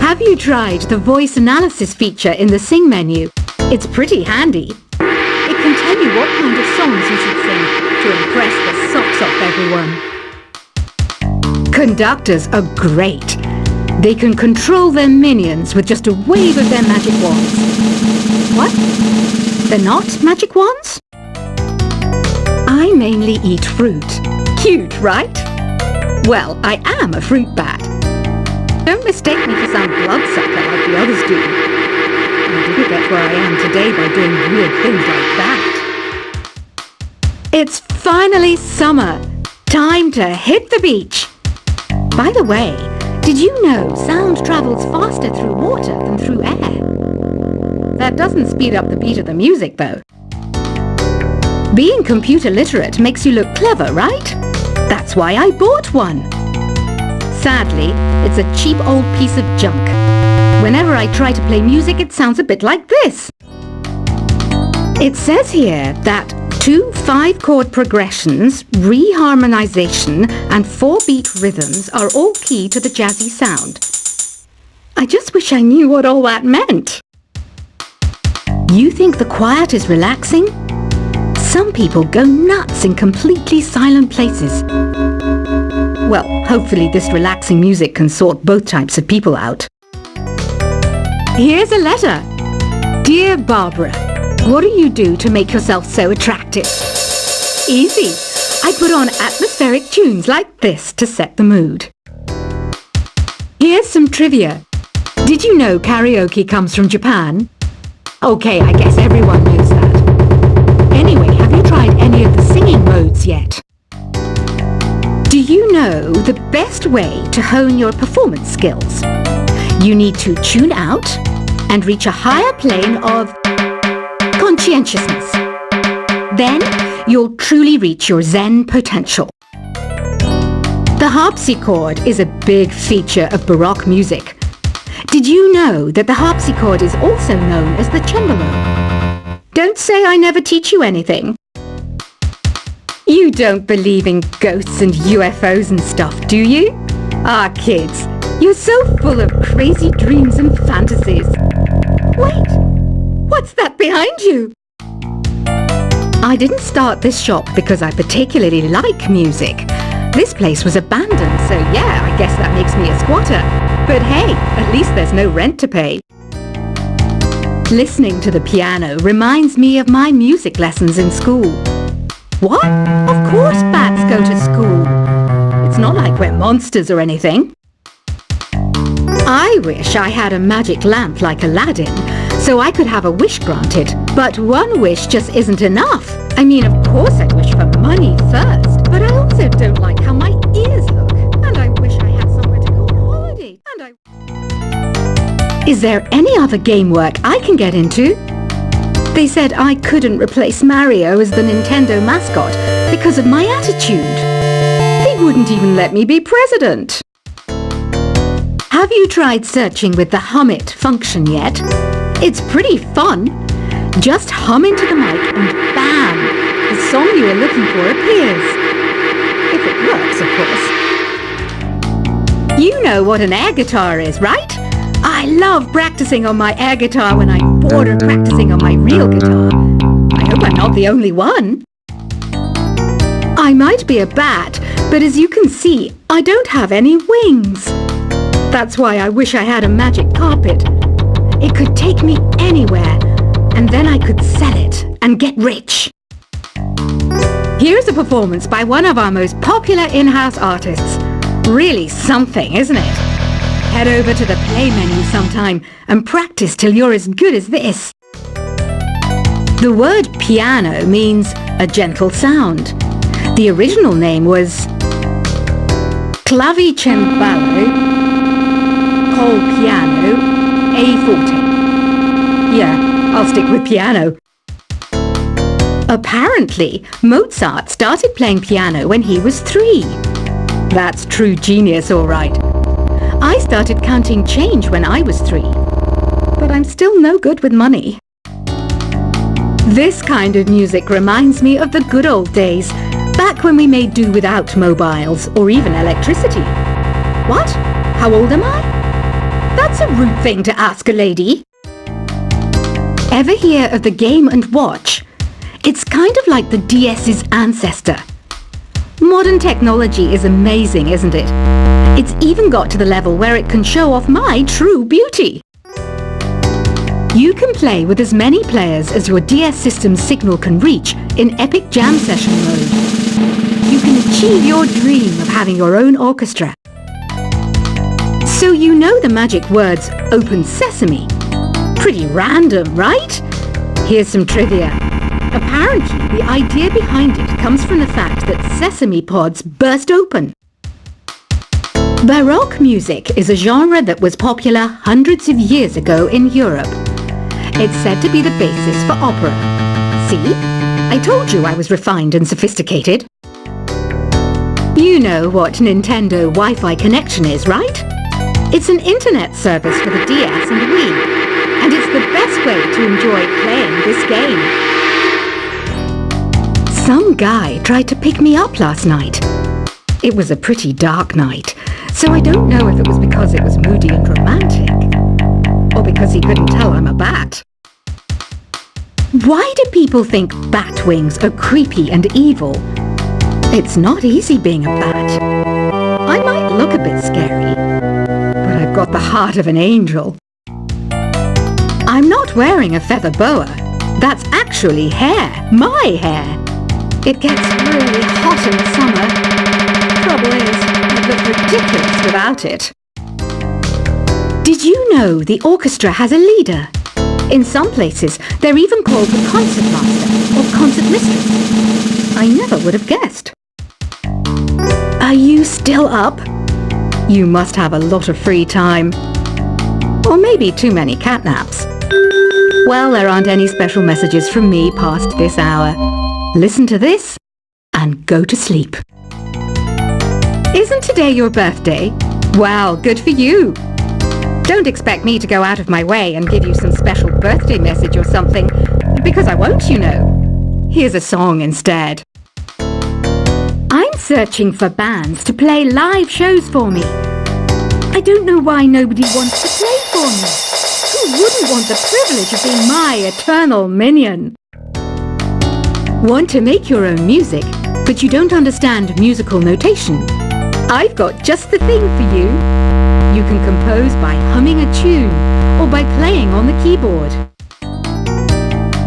Have you tried the voice analysis feature in the Sing menu? It's pretty handy. It can tell you what kind of songs you should sing to impress the socks off everyone. Conductors are great. They can control their minions with just a wave of their magic wands. What? They're not magic wands? I mainly eat fruit. Cute, right? Well, I am a fruit bat. Don't mistake me for some bloodsucker like the others do. I didn't get where I am today by doing weird things like that. It's finally summer. Time to hit the beach. By the way, did you know sound travels faster through water than through air? That doesn't speed up the beat of the music, though. Being computer literate makes you look clever, right? That's why I bought one. Sadly, it's a cheap old piece of junk. Whenever I try to play music, it sounds a bit like this. It says here that 2 5-chord progressions, reharmonization, and 4-beat rhythms are all key to the jazzy sound. I just wish I knew what all that meant. You think the quiet is relaxing? Some people go nuts in completely silent places. Well, hopefully this relaxing music can sort both types of people out. Here's a letter. Dear Barbara, what do you do to make yourself so attractive? Easy. I put on atmospheric tunes like this to set the mood. Here's some trivia. Did you know karaoke comes from Japan? Okay, I guess everyone knows that. Anyway, have you tried any of the singing modes yet? Do you know the best way to hone your performance skills? You need to tune out and reach a higher plane of conscientiousness. Then you'll truly reach your Zen potential. The harpsichord is a big feature of Baroque music. Did you know that the harpsichord is also known as the cembalo? Don't say I never teach you anything. You don't believe in ghosts and UFOs and stuff, do you? Ah, kids, you're so full of crazy dreams and fantasies. Wait, what's that behind you? I didn't start this shop because I particularly like music. This place was abandoned, so yeah, I guess that makes me a squatter. But hey, at least there's no rent to pay. Listening to the piano reminds me of my music lessons in school. What? Of course bats go to school. It's not like we're monsters or anything. I wish I had a magic lamp like Aladdin, so I could have a wish granted. But one wish just isn't enough. I mean, of course I'd wish for money first, but I also don't like how my ears look. And I wish I had somewhere to go on holiday. Is there any other game work I can get into? They said I couldn't replace Mario as the Nintendo mascot because of my attitude. They wouldn't even let me be president. Have you tried searching with the hum it function yet? It's pretty fun. Just hum into the mic and bam! The song you are looking for appears. If it works, of course. You know what an air guitar is, right? I love practicing on my air guitar when I'm bored of practicing on my real guitar. I hope I'm not the only one. I might be a bat, but as you can see, I don't have any wings. That's why I wish I had a magic carpet. It could take me anywhere, and then I could sell it and get rich. Here's a performance by one of our most popular in-house artists. Really something, isn't it? Head over to the play menu sometime and practice till you're as good as this. The word piano means a gentle sound. The original name was clavicembalo col piano a forte. Yeah, I'll stick with piano. Apparently, Mozart started playing piano when he was 3. That's true genius, all right. I started counting change when I was 3, but I'm still no good with money. This kind of music reminds me of the good old days, back when we made do without mobiles or even electricity. What? How old am I? That's a rude thing to ask a lady. Ever hear of the Game & Watch? It's kind of like the DS's ancestor. Modern technology is amazing, isn't it? It's even got to the level where it can show off my true beauty. You can play with as many players as your DS system's signal can reach in epic jam session mode. You can achieve your dream of having your own orchestra. So you know the magic words "Open Sesame." Pretty random, right? Here's some trivia. Apparently, the idea behind it comes from the fact that sesame pods burst open. Baroque music is a genre that was popular hundreds of years ago in Europe. It's said to be the basis for opera. See? I told you I was refined and sophisticated. You know what Nintendo Wi-Fi connection is, right? It's an internet service for the DS and Wii, and it's the best way to enjoy playing this game. Some guy tried to pick me up last night. It was a pretty dark night, so I don't know if it was because it was moody and romantic, or because he couldn't tell I'm a bat. Why do people think bat wings are creepy and evil? It's not easy being a bat. I might look a bit scary, but I've got the heart of an angel. I'm not wearing a feather boa. That's actually hair, my hair. It gets really hot in the summer. Trouble is, I'd look ridiculous without it. Did you know the orchestra has a leader? In some places, they're even called the concert master or concert mistress. I never would have guessed. Are you still up? You must have a lot of free time. Or maybe too many catnaps. Well, there aren't any special messages from me past this hour. Listen to this and go to sleep. Isn't today your birthday? Well, good for you. Don't expect me to go out of my way and give you some special birthday message or something, because I won't, you know. Here's a song instead. I'm searching for bands to play live shows for me. I don't know why nobody wants to play for me. Who wouldn't want the privilege of being my eternal minion? Want to make your own music, but you don't understand musical notation? I've got just the thing for you. You can compose by humming a tune or by playing on the keyboard.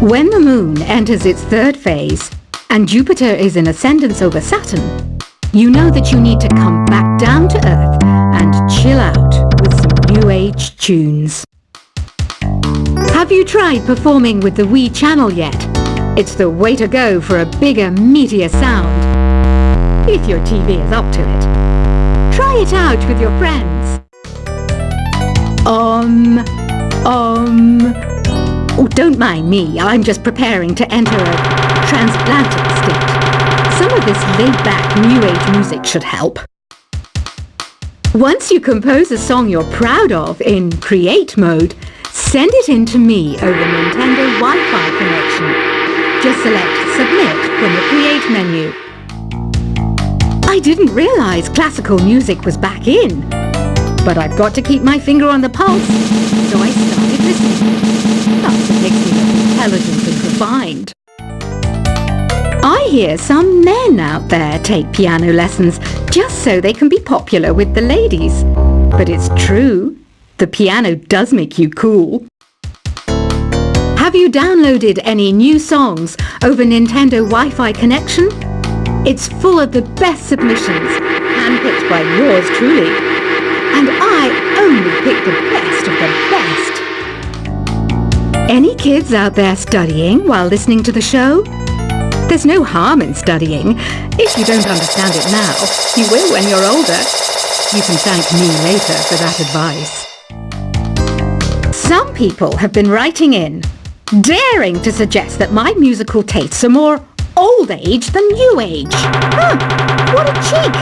When the moon enters its third phase and Jupiter is in ascendance over Saturn, you know that you need to come back down to Earth and chill out with some new age tunes. Have you tried performing with the Wii channel yet? It's the way to go for a bigger, meatier sound. If your TV is up to it. Try it out with your friends. Oh, don't mind me. I'm just preparing to enter a transplanted state. Some of this laid-back New Age music should help. Once you compose a song you're proud of in Create mode, send it in to me over Nintendo Wi-Fi connection. Just select Submit from the Create menu. I didn't realize classical music was back in. But I've got to keep my finger on the pulse, so I started listening. That's what makes me look intelligent and refined. I hear some men out there take piano lessons just so they can be popular with the ladies. But it's true, the piano does make you cool. Have you downloaded any new songs over Nintendo Wi-Fi connection? It's full of the best submissions, handpicked by yours truly. And I only pick the best of the best. Any kids out there studying while listening to the show? There's no harm in studying. If you don't understand it now, you will when you're older. You can thank me later for that advice. Some people have been writing in, daring to suggest that my musical tastes are more old age than new age. What a cheek!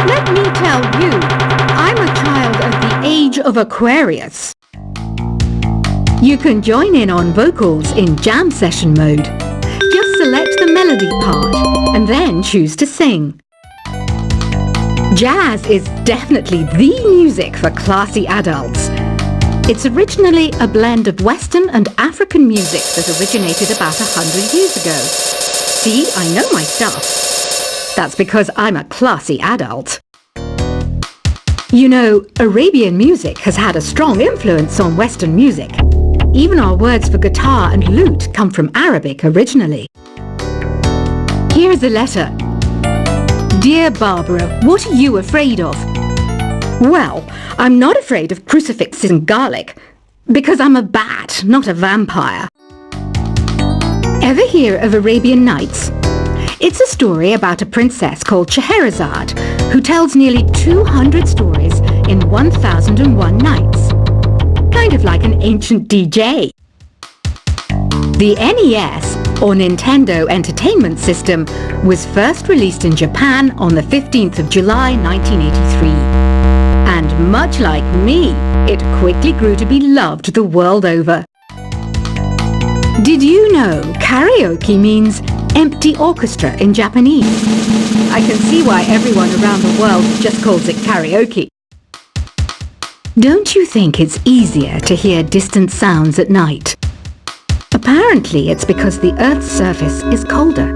Let me tell you, I'm a child of the age of Aquarius. You can join in on vocals in jam session mode. Just select the melody part and then choose to sing. Jazz is definitely the music for classy adults. It's originally a blend of Western and African music that originated about 100 years ago. See, I know my stuff. That's because I'm a classy adult. You know, Arabian music has had a strong influence on Western music. Even our words for guitar and lute come from Arabic originally. Here's a letter. Dear Barbara, what are you afraid of? Well, I'm not afraid of crucifixes and garlic, because I'm a bat, not a vampire. Ever hear of Arabian Nights? It's a story about a princess called Scheherazade, who tells nearly 200 stories in 1001 nights. Kind of like an ancient DJ. The NES, or Nintendo Entertainment System, was first released in Japan on the 15th of July 1983. And much like me, it quickly grew to be loved the world over. Did you know karaoke means empty orchestra in Japanese? I can see why everyone around the world just calls it karaoke. Don't you think it's easier to hear distant sounds at night? Apparently it's because the Earth's surface is colder.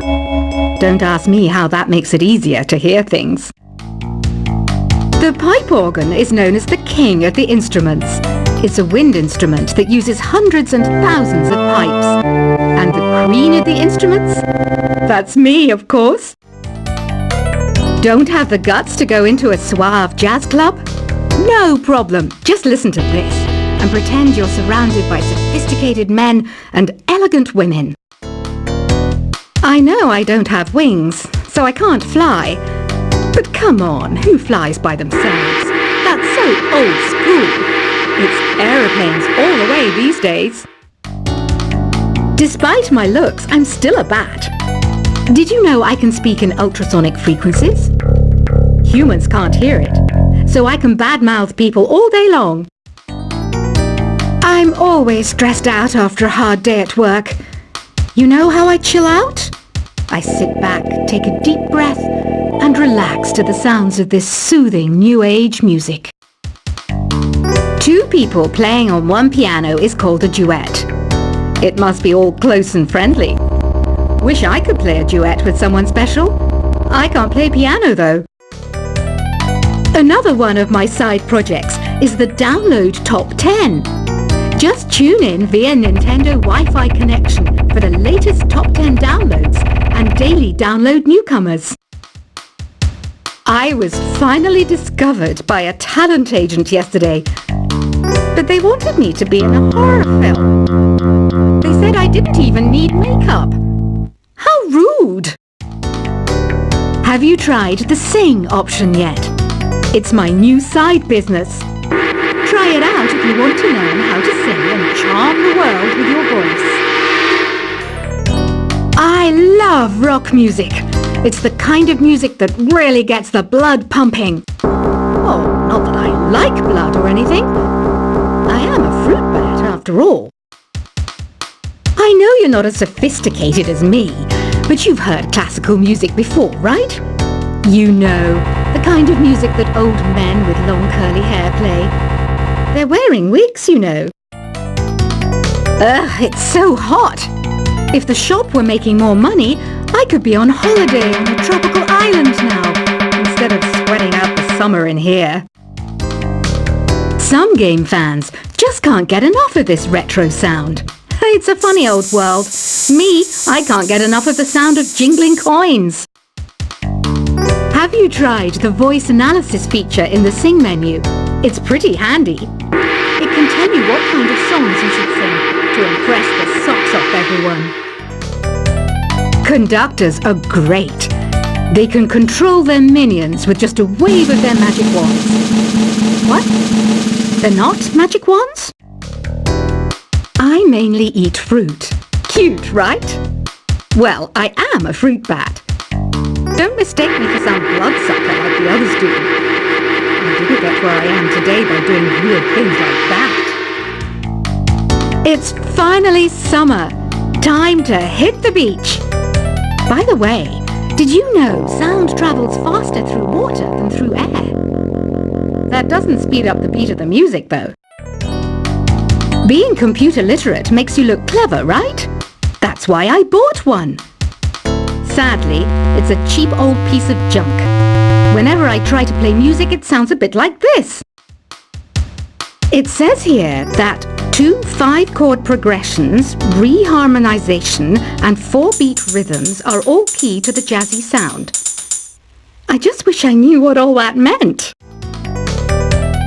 Don't ask me how that makes it easier to hear things. The pipe organ is known as the king of the instruments. It's a wind instrument that uses hundreds and thousands of pipes. And the queen of the instruments? That's me, of course. Don't have the guts to go into a suave jazz club? No problem. Just listen to this and pretend you're surrounded by sophisticated men and elegant women. I know I don't have wings, so I can't fly. But come on, who flies by themselves? That's so old school. It's aeroplanes all the way these days. Despite my looks, I'm still a bat. Did you know I can speak in ultrasonic frequencies? Humans can't hear it, so I can badmouth people all day long. I'm always stressed out after a hard day at work. You know how I chill out? I sit back, take a deep breath, and relax to the sounds of this soothing new age music. Two people playing on one piano is called a duet. It must be all close and friendly. Wish I could play a duet with someone special. I can't play piano though. Another one of my side projects is the Download Top 10. Just tune in via Nintendo Wi-Fi connection for the latest top 10 downloads and daily download newcomers. I was finally discovered by a talent agent yesterday, but they wanted me to be in a horror film. They said I didn't even need makeup. How rude! Have you tried the Sing option yet? It's my new side business. Try it out if you want to learn how to sing and charm the world with your voice. I love rock music. It's the kind of music that really gets the blood pumping. Oh, not that I like blood or anything. I am a fruit bat after all. I know you're not as sophisticated as me, but you've heard classical music before, right? You know, the kind of music that old men with long curly hair play. They're wearing wigs, you know. Ugh, it's so hot. If the shop were making more money, I could be on holiday on a tropical island now, instead of sweating out the summer in here. Some game fans just can't get enough of this retro sound. It's a funny old world. Me, I can't get enough of the sound of jingling coins. Have you tried the voice analysis feature in the Sing menu? It's pretty handy. It can tell you what kind of songs you should sing to impress the socks off everyone. Conductors are great. They can control their minions with just a wave of their magic wands. What? They're not magic wands? I mainly eat fruit. Cute, right? Well, I am a fruit bat. Don't mistake me for some bloodsucker like the others do. I didn't get where I am today by doing weird things like that. It's finally summer. Time to hit the beach. By the way, did you know sound travels faster through water than through air? That doesn't speed up the beat of the music, though. Being computer literate makes you look clever, right? That's why I bought one. Sadly, it's a cheap old piece of junk. Whenever I try to play music, it sounds a bit like this. It says here that 2 5-chord progressions, reharmonization, and 4-beat rhythms are all key to the jazzy sound. I just wish I knew what all that meant.